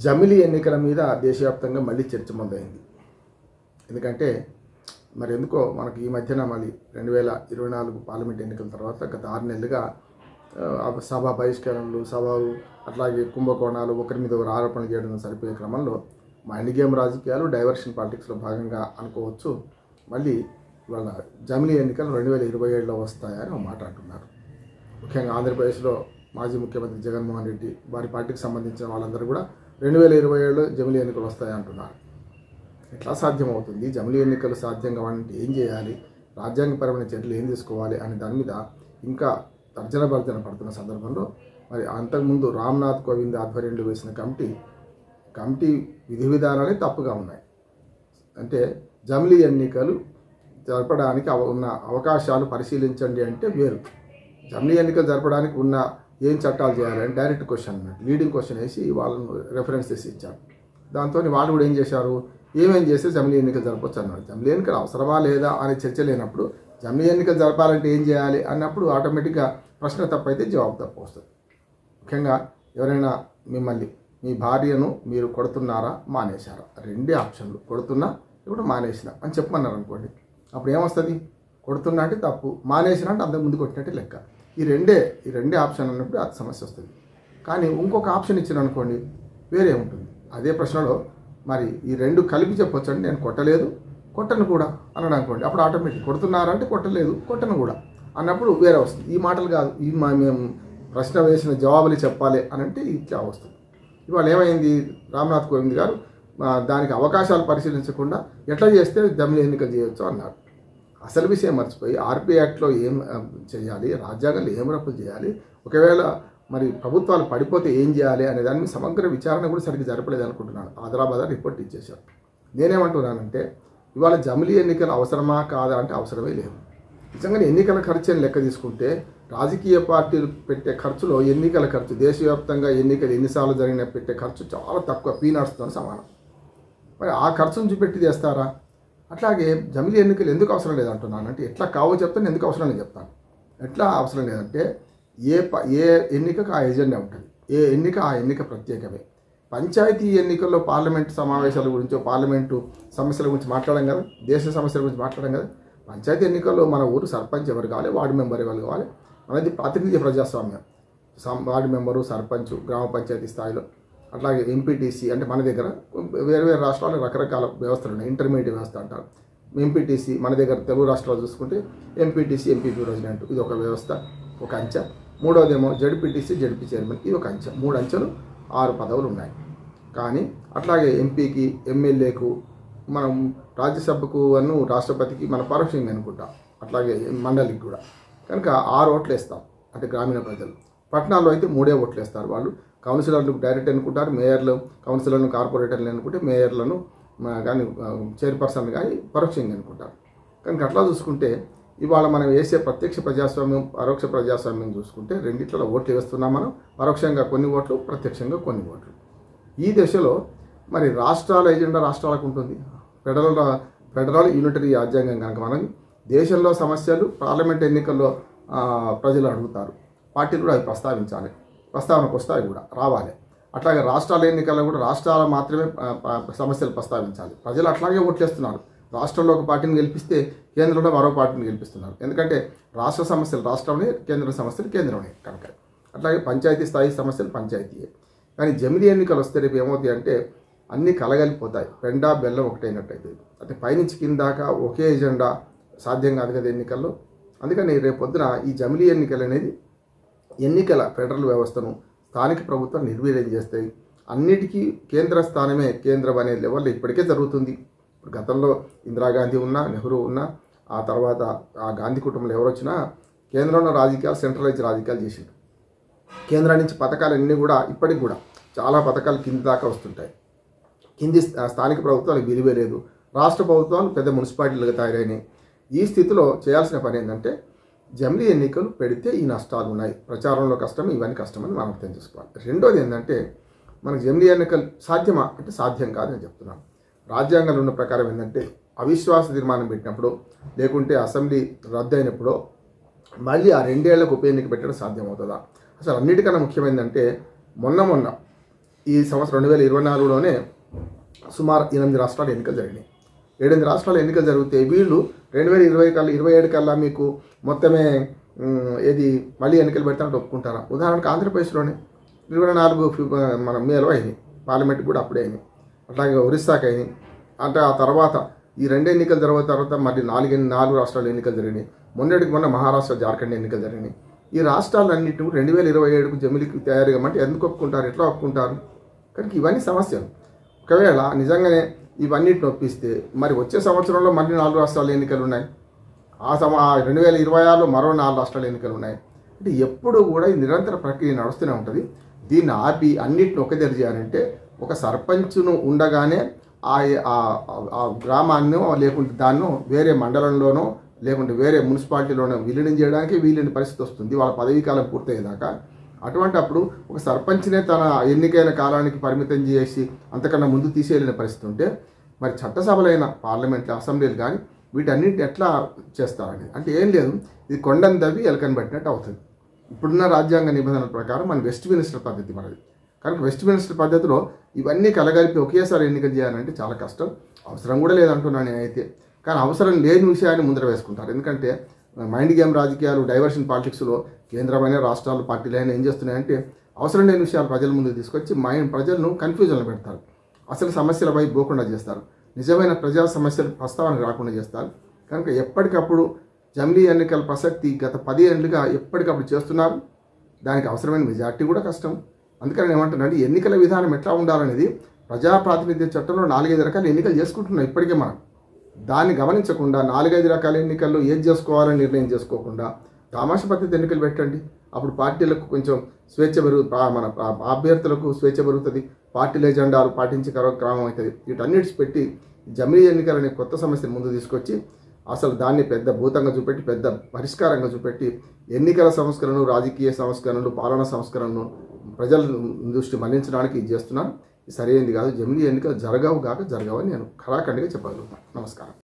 జమిలీ ఎన్నికల మీద దేశవ్యాప్తంగా మళ్ళీ చర్చ మొదలైంది. ఎందుకంటే మరి ఎందుకో మనకి ఈ మధ్యన మళ్ళీ 2024 పార్లమెంట్ ఎన్నికల తర్వాత గత 6 నెలలుగా సభా బహిష్కరణలు, సభలు, అట్లాగే కుంభకోణాలు, ఒకరి మీద ఒకరు ఆరోపణలు చేయడం సరిపోయే క్రమంలో మైండ్ గేమ్ రాజకీయాలు, డైవర్షన్ పాలిటిక్స్లో భాగంగా అనుకోవచ్చు. మళ్ళీ ఇవాళ జమిలీ ఎన్నికలు 2027లో వస్తాయని ఒక మాట అంటున్నారు. ముఖ్యంగా ఆంధ్రప్రదేశ్లో మాజీ ముఖ్యమంత్రి జగన్మోహన్ రెడ్డి వారి పార్టీకి సంబంధించిన వాళ్ళందరూ కూడా 2027లో జమిలీ ఎన్నికలు వస్తాయంటున్నారు. ఎట్లా సాధ్యమవుతుంది? జమిలీ ఎన్నికలు సాధ్యం కావాలంటే ఏం చేయాలి, రాజ్యాంగపరమైన చర్యలు ఏం తీసుకోవాలి అనే దాని మీద ఇంకా తర్జన భర్జన పడుతున్న సందర్భంలో మరి అంతకుముందు రామ్నాథ్ కోవింద్ ఆధ్వర్యంలో వేసిన కమిటీ విధి విధానాలే తప్పుగా ఉన్నాయి. అంటే జమిలీ ఎన్నికలు జరపడానికి ఉన్న అవకాశాలు పరిశీలించండి అంటే వేరు. జమిలీ ఎన్నికలు జరపడానికి ఉన్న ఏం చట్టాలు చేయాలి అని డైరెక్ట్ క్వశ్చన్, లీడింగ్ క్వశ్చన్ వేసి వాళ్ళను రెఫరెన్స్ చేసి ఇచ్చారు. దాంతో వాళ్ళు కూడా ఏం చేశారు, ఏమేం చేస్తే జమిలీ ఎన్నికలు జరపవచ్చు అన్నారు. జమిలీ ఎన్నికలు అవసరమా లేదా అనే చర్చ లేనప్పుడు జమిలీ ఎన్నికలు జరపాలంటే ఏం చేయాలి అన్నప్పుడు ఆటోమేటిక్గా ప్రశ్న తప్పైతే జవాబు తప్పు వస్తుంది. ముఖ్యంగా ఎవరైనా మిమ్మల్ని, మీ భార్యను మీరు కొడుతున్నారా మానేశారా, రెండే ఆప్షన్లు, కొడుతున్నా ఇప్పుడు మానేసిన అని చెప్పమన్నారు అనుకోండి. అప్పుడు ఏమొస్తుంది? కొడుతున్నా అంటే తప్పు, మానేసిన అంటే అంతకు ముందు కొట్టినట్టే లెక్క. ఈ రెండే ఆప్షన్ అన్నప్పుడు అది సమస్య వస్తుంది. కానీ ఇంకొక ఆప్షన్ ఇచ్చిన అనుకోండి వేరే ఉంటుంది. అదే ప్రశ్నలో మరి ఈ రెండు కలిపి చెప్పొచ్చు అండి, నేను కొట్టలేదు కొట్టను కూడా అన్నాడు అనుకోండి. అప్పుడు ఆటోమేటిక్ కొడుతున్నారా అంటే కొట్టలేదు కొట్టను కూడా అన్నప్పుడు వేరే వస్తుంది. ఈ మాటలు కాదు, ఈ మేము ప్రశ్న వేసిన జవాబులు చెప్పాలి అని అంటే ఇట్లా వస్తుంది. ఇవాళ ఏమైంది, రామ్నాథ్ కోవింద్ గారు దానికి అవకాశాలు పరిశీలించకుండా ఎట్లా చేస్తే జమిలీ ఎన్నికలు చేయొచ్చు అన్నారు. అసలు విషయం మర్చిపోయి ఆర్పీ యాక్ట్లో ఏం చేయాలి, రాజ్యాంగంలో ఏం రప్పులు చేయాలి, ఒకవేళ మరి ప్రభుత్వాలు పడిపోతే ఏం చేయాలి అనే దాని మీద సమగ్ర విచారణ కూడా సరిగ్గా జరపలేదు అనుకుంటున్నాను. ఆదరాబాద్ రిపోర్ట్ ఇచ్చేశారు. నేనేమంటున్నానంటే ఇవాళ జమిలీ ఎన్నికలు అవసరమా కాదా అంటే అవసరమే లేదు. నిజంగానే ఎన్నికల ఖర్చు అని లెక్క తీసుకుంటే రాజకీయ పార్టీలు పెట్టే ఖర్చులో ఎన్నికల ఖర్చు, దేశవ్యాప్తంగా ఎన్నికలు ఎన్నిసార్లు జరిగిన పెట్టే ఖర్చు చాలా తక్కువ, పీనట్స్తో సమానం. మరి ఆ ఖర్చును చూపెట్టి చేస్తారా? అట్లాగే జమిలీ ఎన్నికలు ఎందుకు అవసరం లేదంటున్నాను అంటే ఎట్లా కావో చెప్తాను, ఎందుకు అవసరం లేదు చెప్తాను. ఎట్లా అవసరం లేదంటే ఏ ఎన్నికకు ఆ ఎజెండా ఉంటుంది, ఏ ఎన్నిక ఆ ఎన్నిక ప్రత్యేకమే. పంచాయతీ ఎన్నికల్లో పార్లమెంటు సమావేశాల గురించో పార్లమెంటు సమస్యల గురించి మాట్లాడడం కదా, దేశ సమస్యల గురించి మాట్లాడడం కదా. పంచాయతీ ఎన్నికల్లో మన ఊరు సర్పంచ్ ఎవరు కావాలి, వార్డు మెంబర్ ఎవరు కావాలి అనేది ప్రాతినిధ్య ప్రజాస్వామ్యం. వార్డు మెంబరు, సర్పంచ్, గ్రామ పంచాయతీ స్థాయిలో, అట్లాగే ఎంపీటీసీ అంటే మన దగ్గర వేరే వేరే రాష్ట్రాల్లో రకరకాల వ్యవస్థలు ఉన్నాయి. ఇంటర్మీడియట్ వ్యవస్థ అంటారు. ఎంపీటీసీ మన దగ్గర తెలుగు రాష్ట్రాలు చూసుకుంటే ఎంపీటీసీ, ఎంపీపీ ప్రెసిడెంట్, ఇది ఒక వ్యవస్థ, ఒక అంచె. మూడవదేమో జడ్పీటీసీ, జడ్పీ చైర్మన్, ఇది ఒక అంచె. 3 అంచెలు 6 పదవులు ఉన్నాయి. కానీ అట్లాగే ఎంపీకి, ఎమ్మెల్యేకు, మనం రాజ్యసభకు అను రాష్ట్రపతికి మన పరోక్షంగా అనుకుంటాం, అట్లాగే మండలికి కూడా. కనుక 6 ఓట్లు వేస్తాం అంటే గ్రామీణ ప్రజలు. పట్టణాల్లో అయితే 3 ఓట్లు వేస్తారు. వాళ్ళు కౌన్సిలర్లు డైరెక్ట్ అనుకుంటారు, మేయర్లు, కౌన్సిలర్లను, కార్పొరేటర్లు అనుకుంటే మేయర్లను కానీ చైర్పర్సన్ కానీ పరోక్షంగా అనుకుంటారు. కనుక అట్లా చూసుకుంటే ఇవాళ మనం వేసే ప్రత్యక్ష ప్రజాస్వామ్యం, పరోక్ష ప్రజాస్వామ్యం చూసుకుంటే రెండిట్లలో ఓట్లు వేస్తున్నాం మనం. పరోక్షంగా కొన్ని ఓట్లు, ప్రత్యక్షంగా కొన్ని ఓట్లు. ఈ దశలో మరి రాష్ట్రాల ఎజెండా రాష్ట్రాలకు ఉంటుంది. ఫెడరల్ యూనిటరీ రాజ్యాంగం కనుక మనం దేశంలో సమస్యలు పార్లమెంట్ ఎన్నికల్లో ప్రజలు అడుగుతారు, పార్టీలు కూడా అవి ప్రస్తావించాలి, ప్రస్తావనకు వస్తాయి కూడా రావాలి. అట్లాగే రాష్ట్రాల ఎన్నికల్లో కూడా రాష్ట్రాల మాత్రమే సమస్యలు ప్రస్తావించాలి. ప్రజలు అట్లాగే ఓట్లేస్తున్నారు. రాష్ట్రంలో ఒక పార్టీని గెలిపిస్తే కేంద్రంలో మరో పార్టీని గెలిపిస్తున్నారు. ఎందుకంటే రాష్ట్ర సమస్యలు రాష్ట్రంలో, కేంద్ర సమస్యలు కేంద్రంలో కనుక. అట్లాగే పంచాయతీ స్థాయి సమస్యలు పంచాయతీయే. కానీ జమిలీ ఎన్నికలు వస్తే రేపు ఏమవుతాయి అంటే అన్నీ కలగలిపోతాయి, పెండా బెల్లం ఒకటైనట్టయితే. అంటే పైనుంచి కిందాక ఒకే ఎజెండా సాధ్యం కాదు కదా ఎన్నికల్లో. అందుకని రేపు పొద్దున ఈ జమిలీ ఎన్నికలు అనేది ఎన్నికల ఫెడరల్ వ్యవస్థను స్థానిక ప్రభుత్వం నిర్వీర్యం చేస్తాయి. అన్నిటికీ కేంద్ర స్థానమే కేంద్రం అనే లెవెల్లో ఇప్పటికే జరుగుతుంది. ఇప్పుడు గతంలో ఇందిరాగాంధీ ఉన్నా, నెహ్రూ ఉన్నా, ఆ తర్వాత ఆ గాంధీ కుటుంబంలో ఎవరు వచ్చినా కేంద్రంలో రాజకీయాలు, సెంట్రలైజ్ రాజకీయాలు చేసిండు. కేంద్రం నుంచి పథకాలన్నీ కూడా ఇప్పటికి కూడా చాలా పథకాలు కింది దాకా వస్తుంటాయి. కింది స్థానిక ప్రభుత్వాలకు విలువే లేదు. రాష్ట్ర ప్రభుత్వాలు పెద్ద మున్సిపాలిటీలుగా తయారైనాయి. ఈ స్థితిలో చేయాల్సిన పని ఏంటంటే జమిలీ ఎన్నికలు పెడితే ఈ నష్టాలు ఉన్నాయి, ప్రచారంలో కష్టం, ఇవన్నీ కష్టమని మనం అర్థం చేసుకోవాలి. రెండోది ఏంటంటే మనకు జమిలీ ఎన్నికలు సాధ్యమా అంటే సాధ్యం కాదని చెప్తున్నాను. రాజ్యాంగంలో ఉన్న ప్రకారం ఏంటంటే అవిశ్వాస తీర్మానం పెట్టినప్పుడు, లేకుంటే అసెంబ్లీ రద్దు అయినప్పుడు మళ్ళీ ఆ 2 ఏళ్లకు ఉప ఎన్నిక పెట్టడం సాధ్యమవుతుందా? అసలు అన్నిటికన్నా ముఖ్యమైనదంటే మొన్న ఈ సంవత్సరం 2024లోనే సుమారు 8 రాష్ట్రాలు ఎన్నికలు జరిగినాయి. 7 రాష్ట్రాలు ఎన్నికలు జరిగితే వీళ్ళు 2027 కల్లా మీకు మొత్తమే ఏది మళ్ళీ ఎన్నికలు పెడతానంటే ఒప్పుకుంటారా? ఉదాహరణకు ఆంధ్రప్రదేశ్లోనే 24 మన మేలో అయినాయి, పార్లమెంట్ కూడా అప్పుడే అయినాయి. అట్లాగే ఒరిస్సాకి అయినాయి. అంటే ఆ తర్వాత ఈ 2 ఎన్నికలు తర్వాత మళ్ళీ 4 రాష్ట్రాలు ఎన్నికలు జరిగినాయి. మొన్న మహారాష్ట్ర, జార్ఖండ్ ఎన్నికలు జరిగినాయి. ఈ రాష్ట్రాలన్నింటి 2027కు జమిలికి తయారుగా అంటే ఎందుకు ఒప్పుకుంటారు, ఎట్లా ఒప్పుకుంటారు? కనుక ఇవన్నీ సమస్యలు. ఒకవేళ నిజంగానే ఇవన్నిటిని ఒప్పిస్తే మరి వచ్చే సంవత్సరంలో మళ్ళీ 4 రాష్ట్రాల ఎన్నికలు ఉన్నాయి. 2026లో మరో 4 రాష్ట్రాల ఎన్నికలు ఉన్నాయి. అంటే ఎప్పుడు కూడా ఈ నిరంతర ప్రక్రియ నడుస్తూనే ఉంటుంది. దీన్ని ఆపి అన్నిటిని ఒక దగ్గర చేయాలంటే ఒక సర్పంచ్ను ఉండగానే ఆ గ్రామాన్నో లేకుంటే దాన్నో వేరే మండలంలోనో లేకుంటే వేరే మున్సిపాలిటీలోనో విలీనం చేయడానికి వీలుని పరిస్థితి వస్తుంది వాళ్ళ పదవీ కాలం పూర్తయ్యేదాకా. అటువంటి అప్పుడు ఒక సర్పంచ్నే తన ఎన్నికైన కాలానికి పరిమితం చేసి అంతకన్నా ముందు తీసేయలేని పరిస్థితి ఉంటే మరి చట్టసభలైన పార్లమెంట్లు, అసెంబ్లీలు కానీ వీటన్నిటిని ఎట్లా చేస్తారని అంటే ఏం లేదు, ఇది కొండను దవ్వి ఎలకని పట్టినట్టు అవుతుంది. ఇప్పుడున్న రాజ్యాంగ నిబంధనల ప్రకారం మన వెస్ట్ మినిస్టర్ పద్ధతి మనది. కనుక వెస్ట్ మినిస్టర్ పద్ధతిలో ఇవన్నీ కలగలిపి ఒకేసారి ఎన్నిక చేయాలంటే చాలా కష్టం. అవసరం కూడా లేదంటున్నాను నేనైతే. కానీ అవసరం లేని విషయాన్ని ముందర వేసుకుంటారు. ఎందుకంటే మైండ్ గేమ్ రాజకీయాలు, డైవర్షన్ పాలిటిక్స్లో కేంద్రమైన రాష్ట్రాలు, పార్టీలైనా ఏం చేస్తున్నాయంటే అవసరం లేని విషయాలు ప్రజల ముందుకు తీసుకొచ్చి ప్రజలను కన్ఫ్యూజన్లో పెడతారు. అసలు సమస్యలపై పోకుండా చేస్తారు. నిజమైన ప్రజా సమస్యలు ప్రస్తావనకు రాకుండా చేస్తారు. కనుక ఎప్పటికప్పుడు జమిలీ ఎన్నికల ప్రసక్తి గత 10 ఏళ్లుగా ఎప్పటికప్పుడు చేస్తున్నారు. దానికి అవసరమైన మెజార్టీ కూడా కష్టం. అందుకని ఏమంటున్నాను, ఎన్నికల విధానం ఎట్లా ఉండాలనేది ప్రజాప్రాతినిధ్య చట్టంలో 4-5 రకాల ఎన్నికలు చేసుకుంటున్నాం ఇప్పటికే. మనం దాన్ని గమనించకుండా 4-5 రకాల ఎన్నికల్లో ఏది చేసుకోవాలని నిర్ణయం చేసుకోకుండా తామాషా పద్ధతి ఎన్నికలు పెట్టండి. అప్పుడు పార్టీలకు కొంచెం స్వేచ్ఛ మన అభ్యర్థులకు స్వేచ్ఛ పెరుగుతుంది. పార్టీల ఎజెండాలు పాటించే క్రమం అవుతుంది. వీటన్నిటి పెట్టి జమిలీ ఎన్నికలనే కొత్త సమస్యను ముందు తీసుకొచ్చి అసలు దాన్ని పెద్ద భూతంగా చూపెట్టి, పెద్ద పరిష్కారంగా చూపెట్టి ఎన్నికల సంస్కరణలు, రాజకీయ సంస్కరణలు, పాలనా సంస్కరణను ప్రజల దృష్టి మళ్లించడానికి ఇది చేస్తున్నాను. ఇది సరైనది కాదు. జమిలీ ఎన్నికలు జరగవు అని నేను ఖరాఖండిగా చెప్పగలుగుతాను. నమస్కారం.